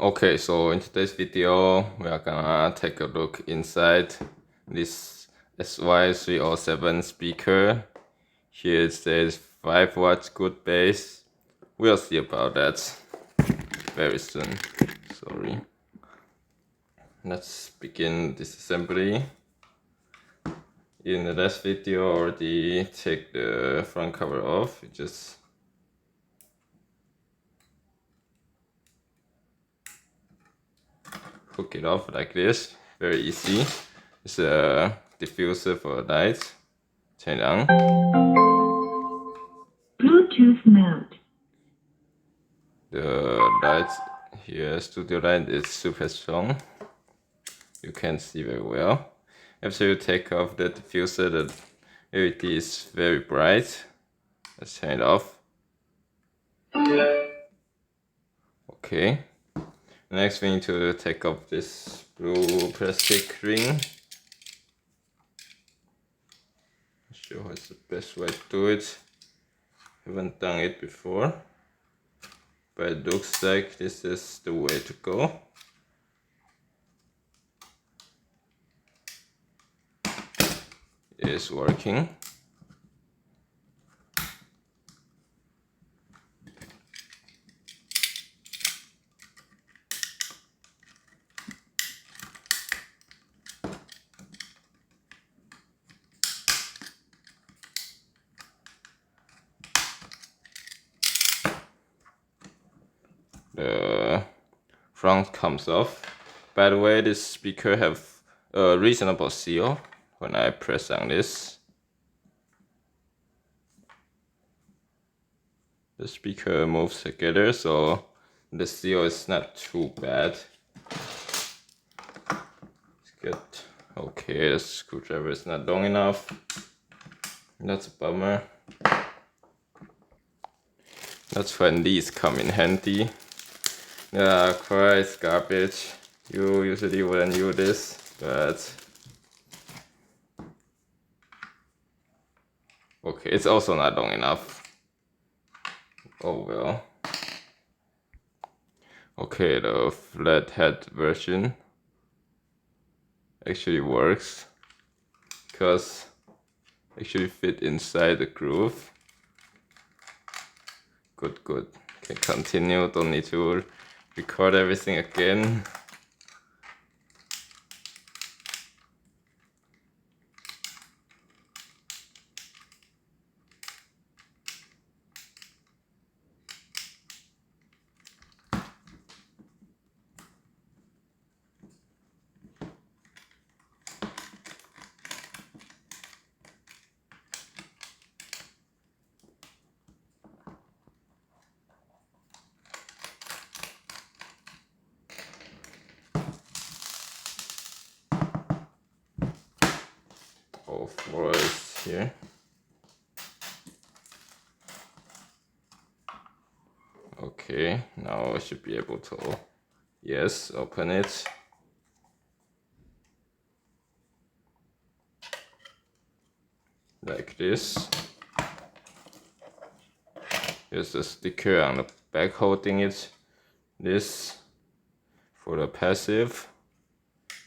Okay, so in today's video, we are gonna take a look inside this SY307 speaker. Here it says 5 watts good bass. We'll see about that very soon. Sorry. Let's begin disassembly. In the last video, I already take the front cover off. You just hook it off like this, very easy. It's a diffuser for lights. Turn it on. Bluetooth mode. The light here, studio light, is super strong. You can see very well. After you take off the diffuser, the LED is very bright. Let's turn it off. Okay. Next we need to take off this blue plastic ring. Not sure what's the best way to do it. Haven't done it before, but it looks like this is the way to go. It is working. The front comes off. By the way, this speaker have a reasonable seal. When I press on this, the speaker moves together, so the seal is not too bad. It's good. Okay, the screwdriver is not long enough. That's a bummer. That's when these come in handy. Yeah, quite garbage. You usually wouldn't use this, but okay, it's also not long enough. Oh well. Okay, the flathead version actually works because actually fit inside the groove. Good. Can continue, don't need to record everything again. All four is here. Okay, now I should be able to, yes, open it. Like this. Here's the sticker on the back holding it. This for the passive.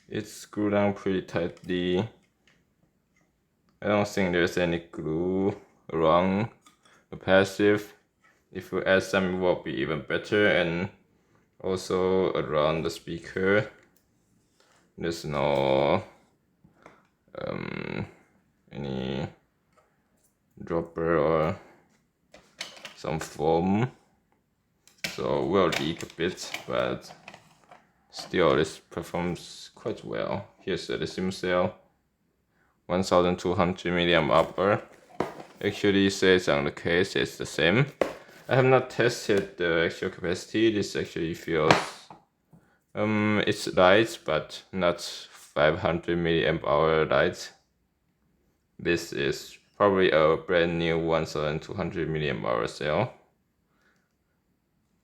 It's screwed down pretty tightly. I don't think there's any glue around the passive. If you add some, it will be even better. And also around the speaker, there's no any dropper or some foam, so will leak a bit, but still this performs quite well. Here's the SIM cell, 1200 mAh. Actually says on the case it's the same. I have not tested the actual capacity. This actually feels it's light, but not 500 mAh light. This is probably a brand new 1200 mAh cell.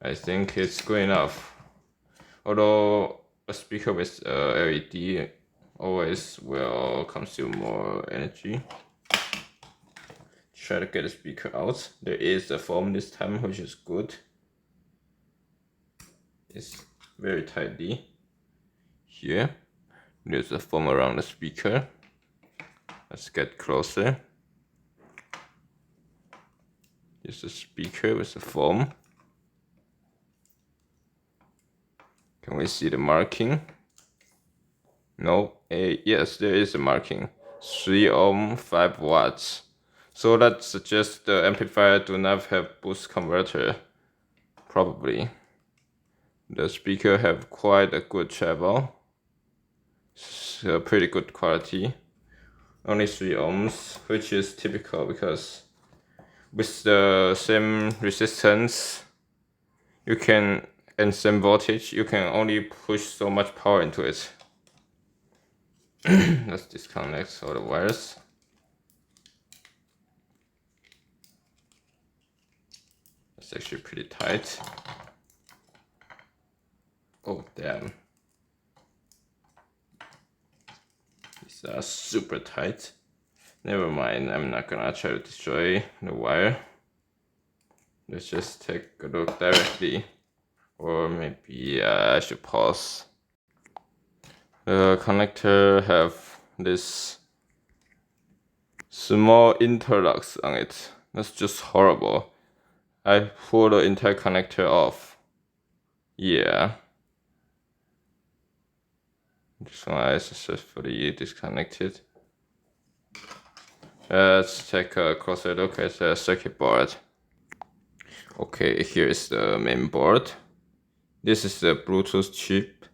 I think it's good enough. Although a speaker with LED always will consume more energy. Try to get the speaker out. There is a foam this time, which is good. It's very tightly. Here, there's a foam around the speaker. Let's get closer. Here's the speaker with the foam. Can we see the marking? No, yes, there is a marking. 3 ohm, 5 watts. So that suggests the amplifier do not have boost converter. Probably. The speaker have quite a good treble. It's a pretty good quality. Only 3 ohms, which is typical because with the same resistance, you can, and same voltage, you can only push so much power into it. Let's disconnect all the wires. It's actually pretty tight. Oh damn. These are super tight. Never mind, I'm not gonna try to destroy the wire. Let's just take a look directly. Or maybe I should pause. The connector have this small interlocks on it. That's just horrible. I pull the entire connector off. Yeah. This one I successfully disconnected. Let's take a closer look at the circuit board. Okay, here is the main board. This is the Bluetooth chip.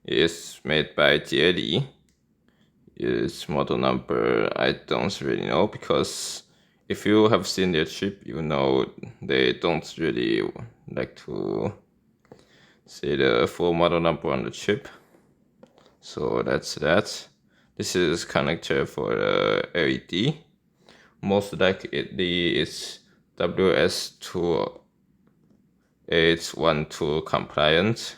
It is made by Jie. Its model number I don't really know, because if you have seen their chip, you know they don't really like to say the full model number on the chip. So that's that. This is connector for the LED. Most likely it's WS2812 compliant.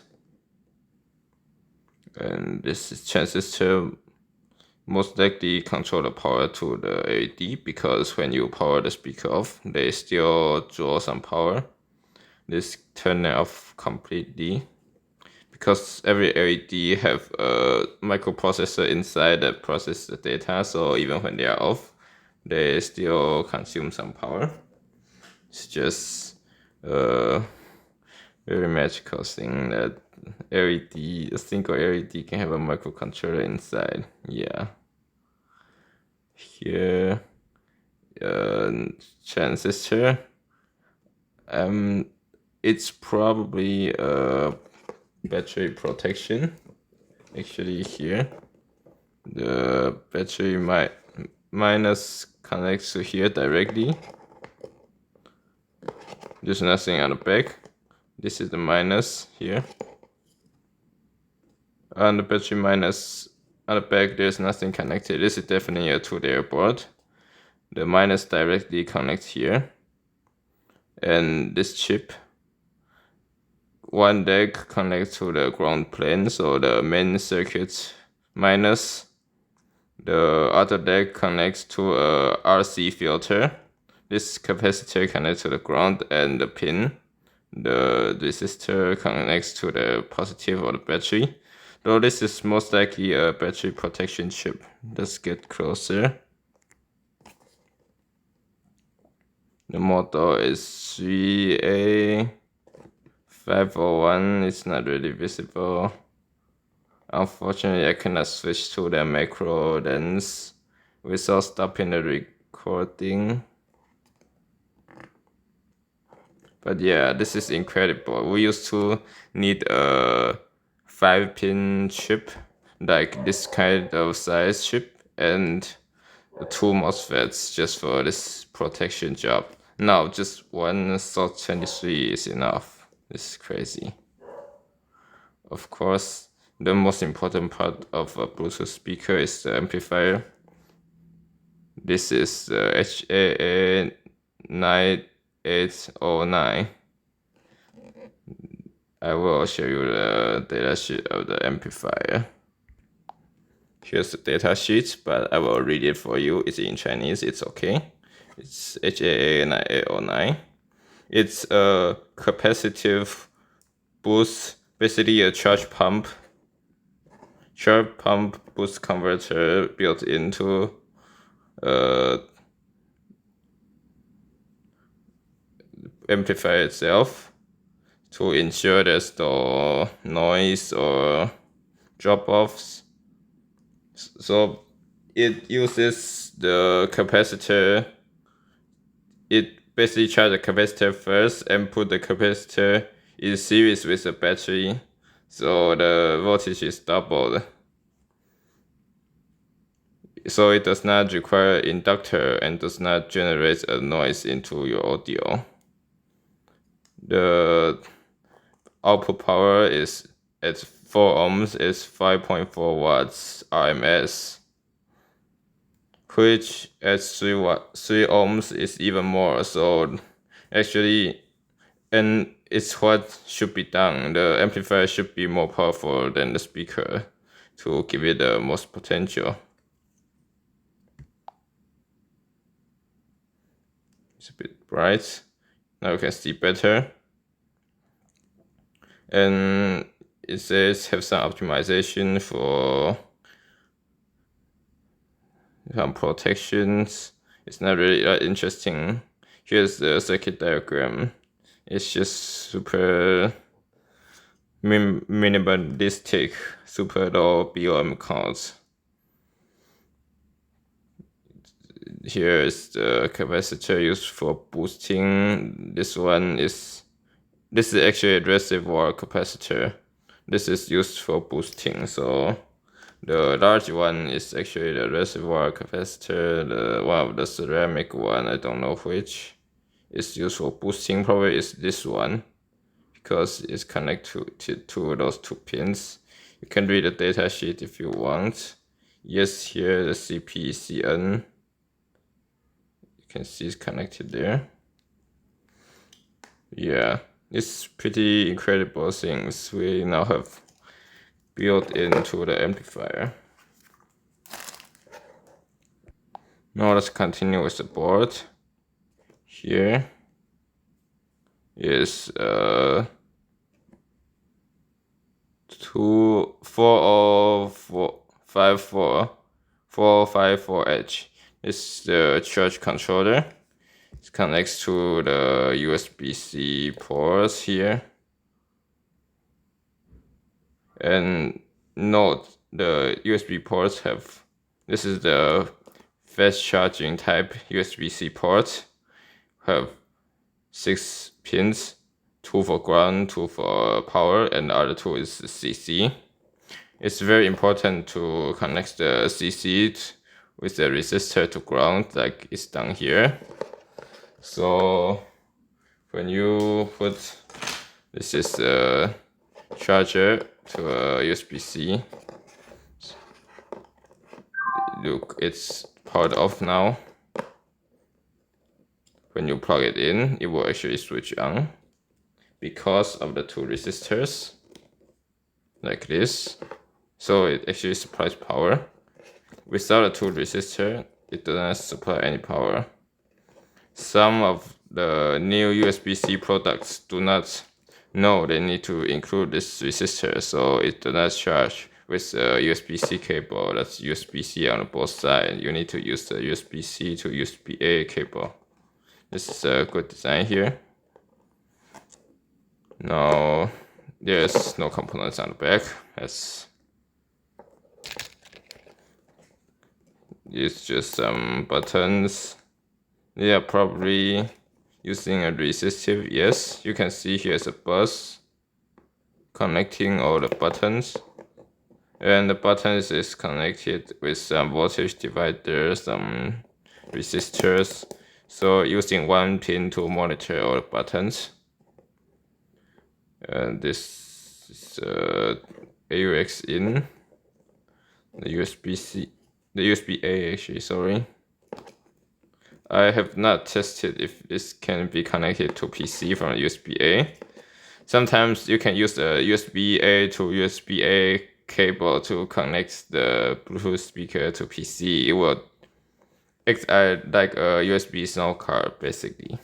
And this is transistor most likely control the power to the LED, because when you power the speaker off, they still draw some power. This turn it off completely, because every LED have a microprocessor inside that processes the data, so even when they are off, they still consume some power. It's just a very magical thing that a single LED can have a microcontroller inside. Yeah. Here, transistor. It's probably a battery protection. Actually, here, the battery minus connects to here directly. There's nothing on the back. This is the minus here. On the battery minus on the back, there's nothing connected. This is definitely a 2-layer board. The minus directly connects here. And this chip, one leg connects to the ground plane, so the main circuit minus. The other leg connects to a RC filter. This capacitor connects to the ground and the pin. The resistor connects to the positive of the battery. Though this is most likely a battery protection chip. Let's get closer. The model is 3A501. It's not really visible. Unfortunately, I cannot switch to the macro lens without stopping the recording. But yeah, this is incredible. We used to need a 5-pin chip, like this kind of size chip, and 2 MOSFETs just for this protection job. Now just one SY307 is enough. This is crazy. Of course, the most important part of a Bluetooth speaker is the amplifier. This is the HAA9809. I will show you the datasheet of the amplifier. Here's the datasheet, but I will read it for you. It's in Chinese, it's okay. It's HAA9809. It's a capacitive boost basically a charge pump boost converter built into amplifier itself to ensure there's no noise or drop-offs. So it uses the capacitor. It basically charges the capacitor first and put the capacitor in series with the battery, so the voltage is doubled. So it does not require inductor and does not generate a noise into your audio. The output power is at 4 ohms is 5.4 watts RMS, which at 3 ohms is even more. So actually, and it's what should be done. The amplifier should be more powerful than the speaker to give it the most potential. It's a bit bright. Now you can see better. And it says have some optimization for some protections. It's not really that interesting. Here's the circuit diagram. It's just super minimalistic, super low BOM counts. Here is the capacitor used for boosting. This is actually a reservoir capacitor. This is used for boosting. So the large one is actually the reservoir capacitor. The one of the ceramic one, I don't know which, is used for boosting. Probably is this one, because it's connected to those 2 pins. You can read the data sheet if you want. Yes, here the CPCN. You can see it's connected there. Yeah, it's pretty incredible things we now have built into the amplifier. Now let's continue with the board. Here is 40454H. It's the charge controller. It connects to the USB-C ports here. And note, the USB ports have, this is the fast charging type USB-C port, have 6 pins, 2 for ground, 2 for power, and the other 2 is CC. It's very important to connect the CC with the resistor to ground, like it's done here. So when you put, this is a charger to a USB-C. Look, it's powered off now. When you plug it in, it will actually switch on because of the 2 resistors, like this. So it actually supplies power. Without a 2 resistor, it does not supply any power. Some of the new USB-C products do not know they need to include this resistor, so it does not charge with a USB-C cable. That's USB-C on both sides. You need to use the USB-C to USB-A cable. This is a good design here. Now, there's no components on the back. It's just some buttons. They are probably using a resistive. Yes, you can see here's a bus connecting all the buttons. And the buttons is connected with some voltage divider, some resistors. So using 1 pin to monitor all the buttons. And this is AUX in, the USB-C, the USB-A actually, sorry. I have not tested if this can be connected to PC from USB-A. Sometimes you can use the USB-A to USB-A cable to connect the Bluetooth speaker to PC. It will act like a USB sound card, basically.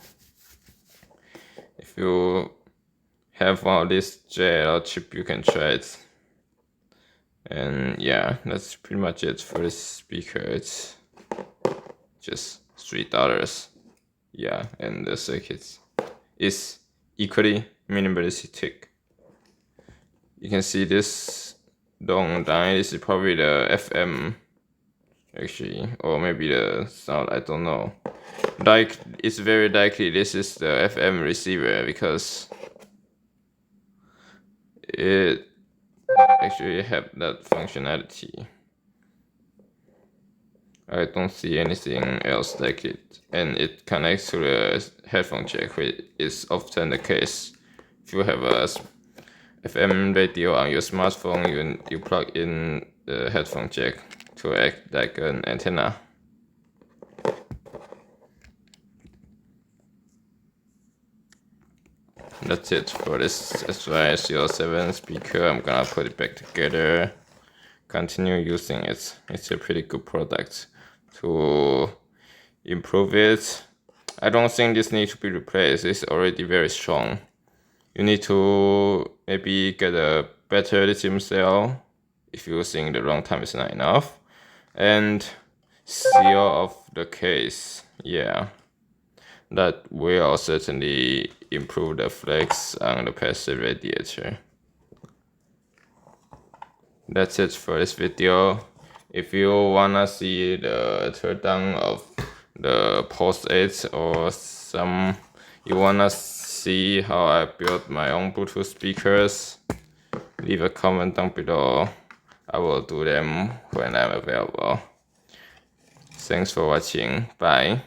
If you have one of this JL chip, you can try it. And yeah, that's pretty much it for this speaker. It's just $3. Yeah, and the circuit is equally minimalistic. You can see this dong down. This is probably the FM, actually, or maybe the sound. I don't know. Like, it's very likely this is the FM receiver because it actually have that functionality. I don't see anything else like it, and it connects to the headphone jack, which is often the case. If you have a FM radio on your smartphone, you plug in the headphone jack to act like an antenna. That's it for this SY307 speaker. I'm gonna put it back together, continue using it. It's a pretty good product. To improve it, I don't think this needs to be replaced. It's already very strong. You need to maybe get a better lithium cell if you think the runtime is not enough, and seal off the case. Yeah, that will certainly improve the flex on the passive radiator. That's it for this video. If you wanna see the teardown of the Post 8 or you wanna see how I built my own Bluetooth speakers, leave a comment down below. I will do them when I'm available. Thanks for watching. Bye.